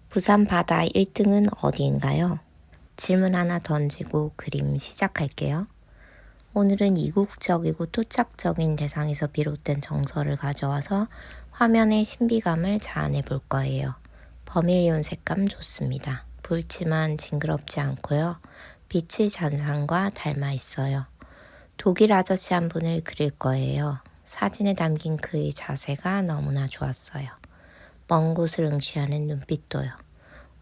부산 바다 1등은 어디인가요? 질문 하나 던지고 그림 시작할게요. 오늘은 이국적이고 토착적인 대상에서 비롯된 정서를 가져와서 화면의 신비감을 자아내 볼 거예요. 버밀리온 색감 좋습니다. 붉지만 징그럽지 않고요. 빛의 잔상과 닮아 있어요. 독일 아저씨 한 분을 그릴 거예요. 사진에 담긴 그의 자세가 너무나 좋았어요. 먼 곳을 응시하는 눈빛도요.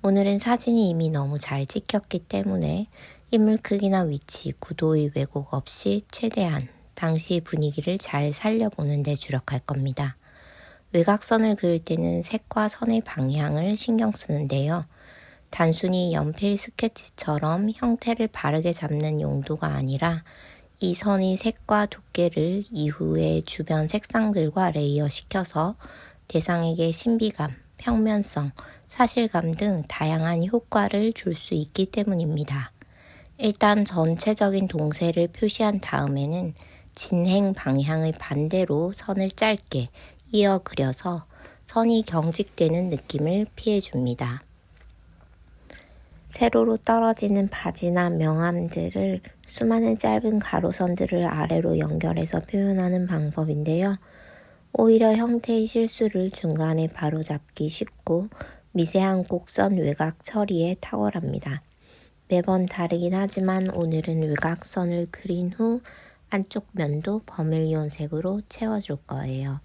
오늘은 사진이 이미 너무 잘 찍혔기 때문에 인물 크기나 위치, 구도의 왜곡 없이 최대한 당시 분위기를 잘 살려보는 데 주력할 겁니다. 외곽선을 그릴 때는 색과 선의 방향을 신경 쓰는데요. 단순히 연필 스케치처럼 형태를 바르게 잡는 용도가 아니라 이 선의 색과 두께를 이후에 주변 색상들과 레이어시켜서 대상에게 신비감, 평면성, 사실감 등 다양한 효과를 줄 수 있기 때문입니다. 일단 전체적인 동세를 표시한 다음에는 진행 방향의 반대로 선을 짧게 이어 그려서 선이 경직되는 느낌을 피해줍니다. 세로로 떨어지는 바지나 명암들을 수많은 짧은 가로선들을 아래로 연결해서 표현하는 방법인데요. 오히려 형태의 실수를 중간에 바로잡기 쉽고 미세한 곡선 외곽 처리에 탁월합니다. 매번 다르긴 하지만 오늘은 외곽선을 그린 후 안쪽 면도 버밀리온 색으로 채워줄 거예요.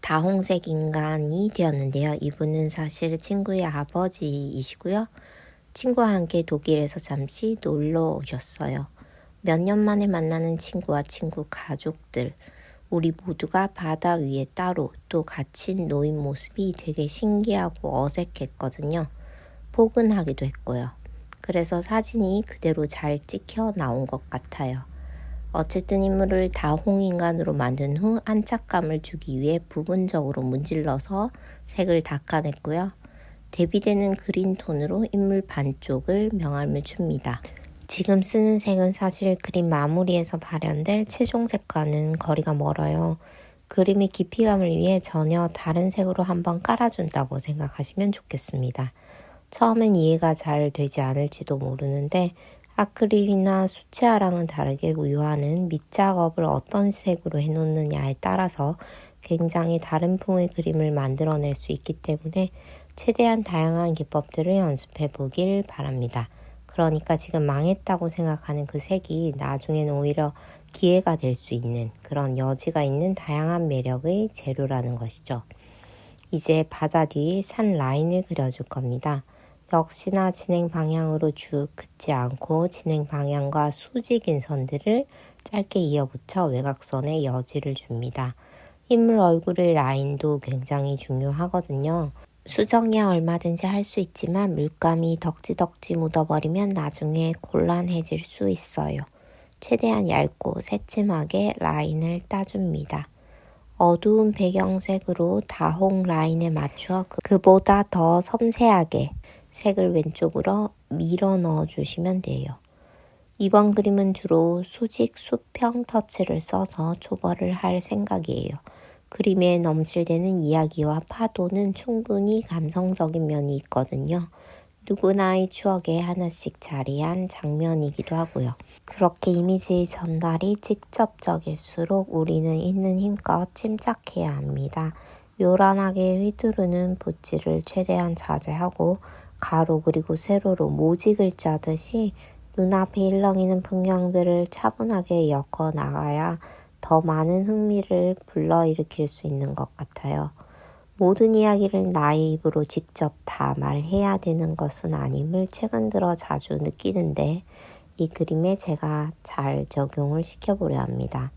다홍색 인간이 되었는데요. 이분은 사실 친구의 아버지이시고요. 친구와 함께 독일에서 잠시 놀러 오셨어요. 몇 년 만에 만나는 친구와 친구 가족들, 우리 모두가 바다 위에 따로 또 갇힌 놓인 모습이 되게 신기하고 어색했거든요. 포근하기도 했고요. 그래서 사진이 그대로 잘 찍혀 나온 것 같아요. 어쨌든 인물을 다홍인간으로 만든 후 안착감을 주기 위해 부분적으로 문질러서 색을 닦아냈고요. 대비되는 그린 톤으로 인물 반쪽을 명암을 줍니다. 지금 쓰는 색은 사실 그림 마무리에서 발현될 최종 색과는 거리가 멀어요. 그림의 깊이감을 위해 전혀 다른 색으로 한번 깔아준다고 생각하시면 좋겠습니다. 처음엔 이해가 잘 되지 않을지도 모르는데 아크릴이나 수채화랑은 다르게 위화는 밑작업을 어떤 색으로 해놓느냐에 따라서 굉장히 다른 풍의 그림을 만들어낼 수 있기 때문에 최대한 다양한 기법들을 연습해 보길 바랍니다. 그러니까 지금 망했다고 생각하는 그 색이 나중에는 오히려 기회가 될 수 있는 그런 여지가 있는 다양한 매력의 재료라는 것이죠. 이제 바다 뒤 산 라인을 그려줄 겁니다. 역시나 진행 방향으로 쭉 긋지 않고 진행 방향과 수직인 선들을 짧게 이어붙여 외곽선에 여지를 줍니다. 인물 얼굴의 라인도 굉장히 중요하거든요. 수정이야 얼마든지 할 수 있지만 물감이 덕지덕지 묻어버리면 나중에 곤란해질 수 있어요. 최대한 얇고 새침하게 라인을 따줍니다. 어두운 배경색으로 다홍 라인에 맞추어 그보다 더 섬세하게 색을 왼쪽으로 밀어 넣어 주시면 돼요. 이번 그림은 주로 수직 수평 터치를 써서 초벌을 할 생각이에요. 그림에 넘실대는 이야기와 파도는 충분히 감성적인 면이 있거든요. 누구나의 추억에 하나씩 자리한 장면이기도 하고요. 그렇게 이미지의 전달이 직접적일수록 우리는 있는 힘껏 침착해야 합니다. 요란하게 휘두르는 붓질을 최대한 자제하고 가로 그리고 세로로 모직을 짜듯이 눈앞에 일렁이는 풍경들을 차분하게 엮어 나가야 더 많은 흥미를 불러일으킬 수 있는 것 같아요. 모든 이야기를 나의 입으로 직접 다 말해야 되는 것은 아님을 최근 들어 자주 느끼는데 이 그림에 제가 잘 적용을 시켜보려 합니다.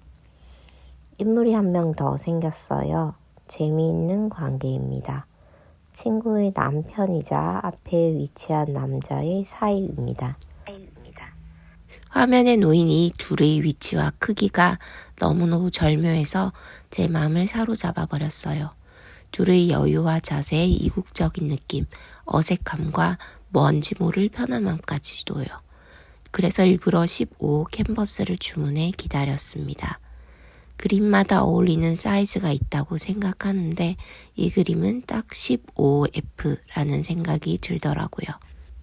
인물이 한 명 더 생겼어요. 재미있는 관계입니다. 친구의 남편이자 앞에 위치한 남자의 사이입니다. 화면에 놓인 이 둘의 위치와 크기가 너무너무 절묘해서 제 마음을 사로잡아 버렸어요. 둘의 여유와 자세의 이국적인 느낌, 어색함과 뭔지 모를 편안함까지도요. 그래서 일부러 15호 캔버스를 주문해 기다렸습니다. 그림마다 어울리는 사이즈가 있다고 생각하는데 이 그림은 딱 15F라는 생각이 들더라고요.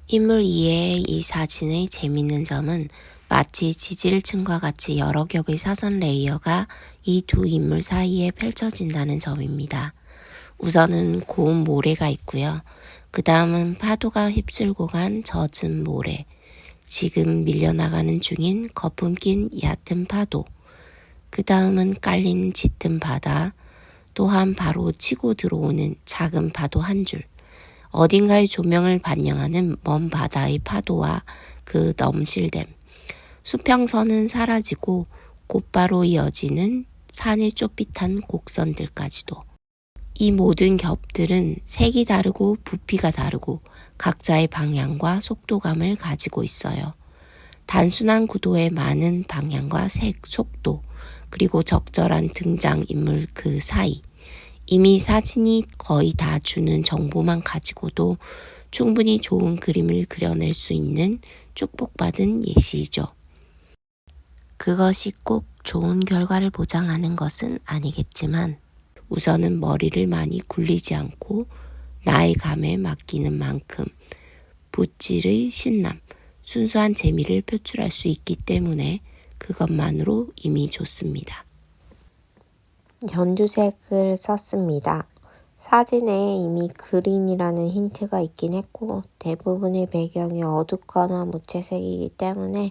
인물 이외의 이 사진의 재밌는 점은 마치 지질층과 같이 여러 겹의 사선 레이어가 이 두 인물 사이에 펼쳐진다는 점입니다. 우선은 고운 모래가 있고요. 그 다음은 파도가 휩쓸고 간 젖은 모래, 지금 밀려나가는 중인 거품 낀 얕은 파도, 그 다음은 깔린 짙은 바다, 또한 바로 치고 들어오는 작은 파도 한 줄, 어딘가의 조명을 반영하는 먼 바다의 파도와 그 넘실댐, 수평선은 사라지고 곧바로 이어지는 산의 좁빗한 곡선들까지도. 이 모든 겹들은 색이 다르고 부피가 다르고 각자의 방향과 속도감을 가지고 있어요. 단순한 구도의 많은 방향과 색, 속도, 그리고 적절한 등장인물 그 사이. 이미 사진이 거의 다 주는 정보만 가지고도 충분히 좋은 그림을 그려낼 수 있는 축복받은 예시이죠. 그것이 꼭 좋은 결과를 보장하는 것은 아니겠지만 우선은 머리를 많이 굴리지 않고 나의 감에 맡기는 만큼 붓질의 신남, 순수한 재미를 표출할 수 있기 때문에 그것만으로 이미 좋습니다. 연두색을 썼습니다. 사진에 이미 그린이라는 힌트가 있긴 했고 대부분의 배경이 어둡거나 무채색이기 때문에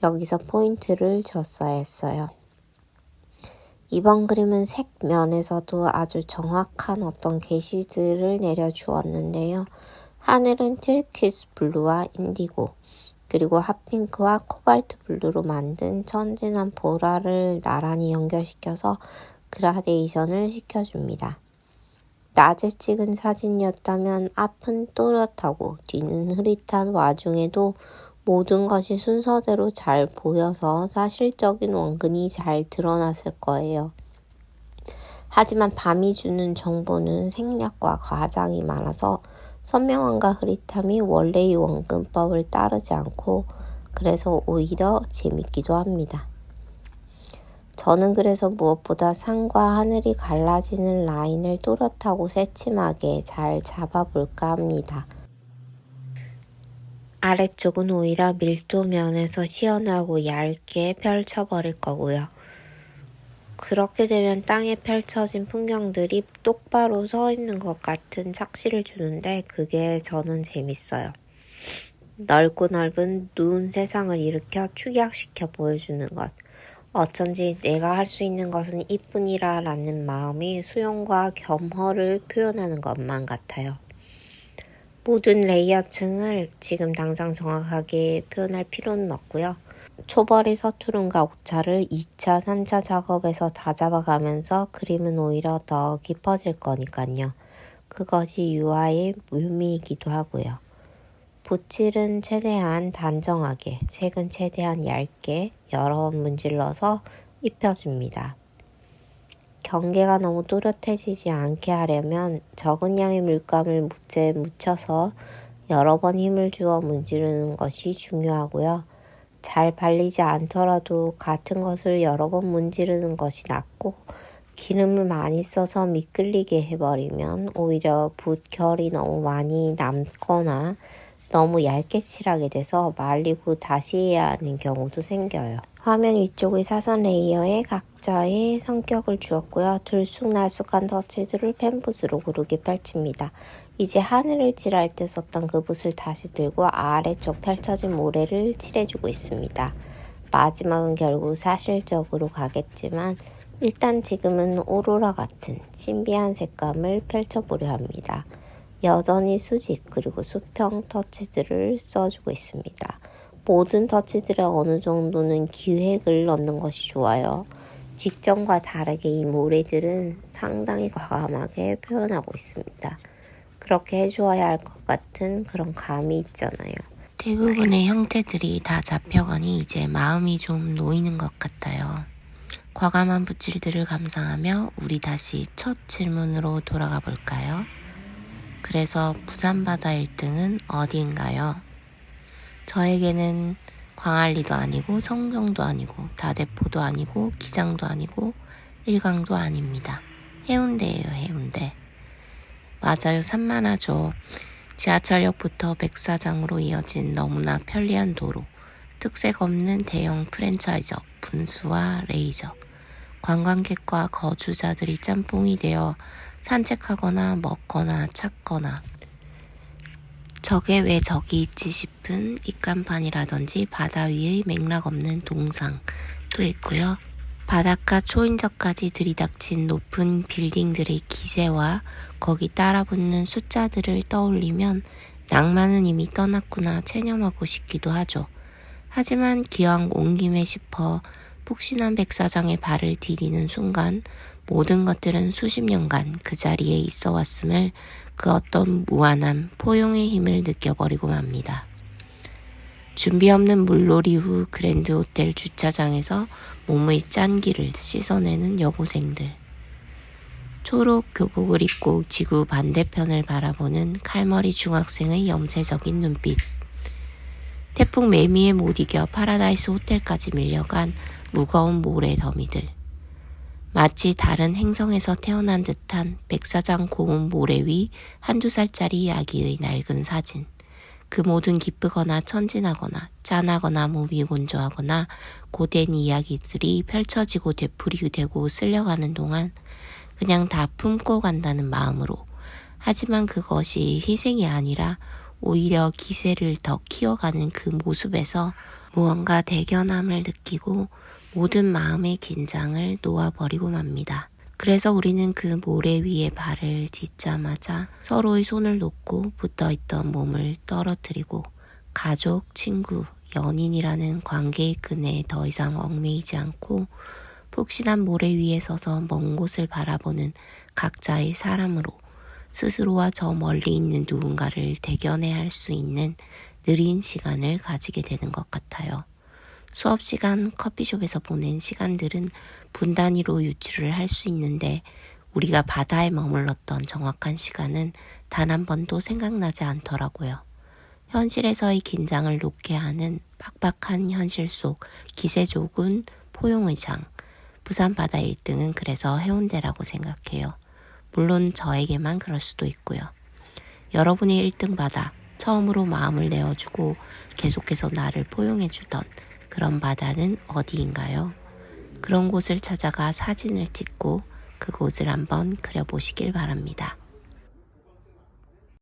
여기서 포인트를 줬어야 했어요. 이번 그림은 색 면에서도 아주 정확한 어떤 게시들을 내려주었는데요. 하늘은 튀르키스 블루와 인디고, 그리고 핫핑크와 코발트 블루로 만든 천진한 보라를 나란히 연결시켜서 그라데이션을 시켜줍니다. 낮에 찍은 사진이었다면 앞은 또렷하고 뒤는 흐릿한 와중에도 모든 것이 순서대로 잘 보여서 사실적인 원근이 잘 드러났을 거예요. 하지만 밤이 주는 정보는 생략과 과장이 많아서 선명함과 흐릿함이 원래의 원근법을 따르지 않고 그래서 오히려 재밌기도 합니다. 저는 그래서 무엇보다 산과 하늘이 갈라지는 라인을 또렷하고 새침하게 잘 잡아볼까 합니다. 아래쪽은 오히려 밀도 면에서 시원하고 얇게 펼쳐버릴 거고요. 그렇게 되면 땅에 펼쳐진 풍경들이 똑바로 서 있는 것 같은 착시를 주는데 그게 저는 재밌어요. 넓고 넓은 누운 세상을 일으켜 축약시켜 보여주는 것. 어쩐지 내가 할 수 있는 것은 이뿐이라 라는 마음이 수용과 겸허를 표현하는 것만 같아요. 모든 레이어층을 지금 당장 정확하게 표현할 필요는 없고요. 초벌의 서투름과 오차를 2차, 3차 작업에서 다 잡아가면서 그림은 오히려 더 깊어질 거니까요. 그것이 유화의 묘미이기도 하고요. 붓질은 최대한 단정하게, 색은 최대한 얇게 여러 번 문질러서 입혀줍니다. 경계가 너무 또렷해지지 않게 하려면 적은 양의 물감을 붓에 묻혀서 여러 번 힘을 주어 문지르는 것이 중요하고요. 잘 발리지 않더라도 같은 것을 여러 번 문지르는 것이 낫고 기름을 많이 써서 미끌리게 해버리면 오히려 붓 결이 너무 많이 남거나 너무 얇게 칠하게 돼서 말리고 다시 해야 하는 경우도 생겨요. 화면 위쪽의 사선 레이어에 각자의 성격을 주었고요. 들쑥날쑥한 터치들을 펜붓으로 고르게 펼칩니다. 이제 하늘을 칠할 때 썼던 그 붓을 다시 들고 아래쪽 펼쳐진 모래를 칠해주고 있습니다. 마지막은 결국 사실적으로 가겠지만 일단 지금은 오로라 같은 신비한 색감을 펼쳐보려 합니다. 여전히 수직 그리고 수평 터치들을 써주고 있습니다. 모든 터치들에 어느 정도는 기획을 넣는 것이 좋아요. 직전과 다르게 이 모래들은 상당히 과감하게 표현하고 있습니다. 그렇게 해주어야 할 것 같은 그런 감이 있잖아요. 대부분의 형태들이 다 잡혀가니 이제 마음이 좀 놓이는 것 같아요. 과감한 붓질들을 감상하며 우리 다시 첫 질문으로 돌아가 볼까요? 그래서 부산바다 1등은 어디인가요? 저에게는 광안리도 아니고 성정도 아니고 다대포도 아니고 기장도 아니고 일광도 아닙니다. 해운대예요, 해운대. 맞아요, 산만하죠. 지하철역부터 백사장으로 이어진 너무나 편리한 도로, 특색 없는 대형 프랜차이저, 분수와 레이저, 관광객과 거주자들이 짬뽕이 되어 산책하거나 먹거나 찾거나 저게 왜 저기 있지 싶은 입간판이라든지 바다 위의 맥락 없는 동상도 있고요. 바닷가 초인적까지 들이닥친 높은 빌딩들의 기세와 거기 따라붙는 숫자들을 떠올리면 낭만은 이미 떠났구나 체념하고 싶기도 하죠. 하지만 기왕 온 김에 싶어 푹신한 백사장에 발을 디디는 순간 모든 것들은 수십 년간 그 자리에 있어 왔음을 그 어떤 무한한 포용의 힘을 느껴버리고 맙니다. 준비 없는 물놀이 후 그랜드 호텔 주차장에서 몸의 짠기를 씻어내는 여고생들. 초록 교복을 입고 지구 반대편을 바라보는 칼머리 중학생의 염세적인 눈빛. 태풍 매미에 못 이겨 파라다이스 호텔까지 밀려간 무거운 모래 더미들. 마치 다른 행성에서 태어난 듯한 백사장 고운 모래 위 한두 살짜리 아기의 낡은 사진. 그 모든 기쁘거나 천진하거나 짠하거나 무미곤조하거나 고된 이야기들이 펼쳐지고 되풀이되고 쓸려가는 동안 그냥 다 품고 간다는 마음으로. 하지만 그것이 희생이 아니라 오히려 기세를 더 키워가는 그 모습에서 무언가 대견함을 느끼고 모든 마음의 긴장을 놓아버리고 맙니다. 그래서 우리는 그 모래 위에 발을 딛자마자 서로의 손을 놓고 붙어있던 몸을 떨어뜨리고 가족, 친구, 연인이라는 관계의 끈에 더 이상 얽매이지 않고 푹신한 모래 위에 서서 먼 곳을 바라보는 각자의 사람으로 스스로와 저 멀리 있는 누군가를 대견해 할 수 있는 느린 시간을 가지게 되는 것 같아요. 수업 시간 커피숍에서 보낸 시간들은 분 단위로 유출을 할 수 있는데 우리가 바다에 머물렀던 정확한 시간은 단 한 번도 생각나지 않더라고요. 현실에서의 긴장을 놓게 하는 빡빡한 현실 속 기세조군 포용의 장. 부산 바다 1등은 그래서 해운대라고 생각해요. 물론 저에게만 그럴 수도 있고요. 여러분의 1등 바다, 처음으로 마음을 내어주고 계속해서 나를 포용해주던 그런 바다는 어디인가요? 그런 곳을 찾아가 사진을 찍고 그곳을 한번 그려보시길 바랍니다.